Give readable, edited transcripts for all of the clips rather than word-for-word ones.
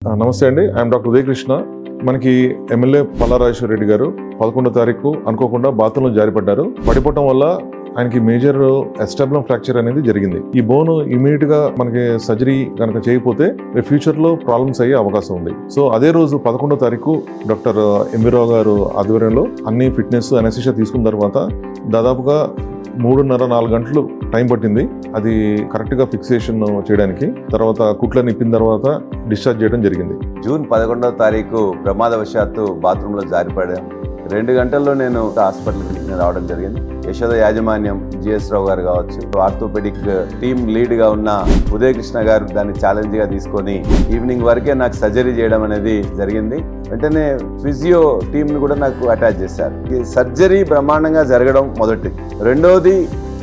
నమస్తే అండి, I'm doctor Udayakrishna. మనకి ఎమ్మెల్యే పల్లారాజేశ్వర రెడ్డి గారు 11వ తారీఖు అనుకోకుండా బాత్రూంలో జారిపడ్డారు. పడిపోవటం వల్ల ఆయనకి మేజర్ ఎస్టాబ్లం ఫ్రాక్చర్ అనేది జరిగింది. ఈ బోన్ ఇమీడియట్ గా మనకి సర్జరీ కనుక చేయకపోతే ఫ్యూచర్ లో ప్రాబ్లమ్స్ అయ్యే అవకాశం ఉంది. సో అదే రోజు 11వ తారీఖు డాక్టర్ ఎంవి రావు గారు ఆధ్వర్యంలో అన్ని ఫిట్నెస్ అనెస్థీషియా తీసుకున్న తర్వాత దాదాపుగా 3.5-4 గంటలు టైం పట్టింది అది కరెక్ట్ గా ఫిక్సేషన్ చేయడానికి. తర్వాత కుట్లను ఇప్పిన తర్వాత డిశ్చార్జ్ చేయడం జరిగింది. జూన్ 11వ తారీఖు ప్రమాదవశాత్తు బాత్రూంలో జారిపడాను. 2 గంటల్లో నేను హాస్పిటల్కి రావడం జరిగింది. యశోద యాజమాన్యం జిఎస్ రావు గారు కావచ్చు, ఆర్థోపెడిక్ టీమ్ లీడ్గా ఉన్న ఉదయకృష్ణ గారు దాన్ని ఛాలెంజ్గా తీసుకొని ఈవినింగ్ వరకే నాకు సర్జరీ చేయడం అనేది జరిగింది. వెంటనే ఫిజియో టీంని కూడా నాకు అటాచ్ చేశారు. ఈ సర్జరీ బ్రహ్మాండంగా జరగడం మొదటి. రెండవది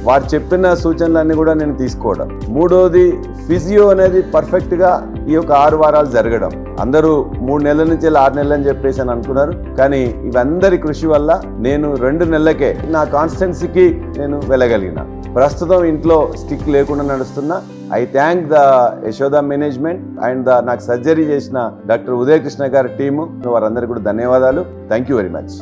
వారు చెప్పిన సూచనలన్నీ కూడా నేను తీసుకోవడం. మూడవది ఫిజియో అనేది పర్ఫెక్ట్గా ఈ యొక్క 6 వారాలు జరగడం. అందరూ 3 నెలల నుంచి 6 నెలలు అని చెప్పేసి అని అనుకున్నారు, కానీ ఇవందరి కృషి వల్ల నేను 2 నెలలకే నా కాన్స్టెన్సీకి నేను వెళ్ళగలిగిన. ప్రస్తుతం ఇంట్లో స్టిక్ లేకుండా నడుస్తున్నా. I thank the Yashoda management and నాకు సర్జరీ చేసిన డాక్టర్ ఉదయకృష్ణ గారి టీము, వారందరికీ కూడా ధన్యవాదాలు. Thank you very much.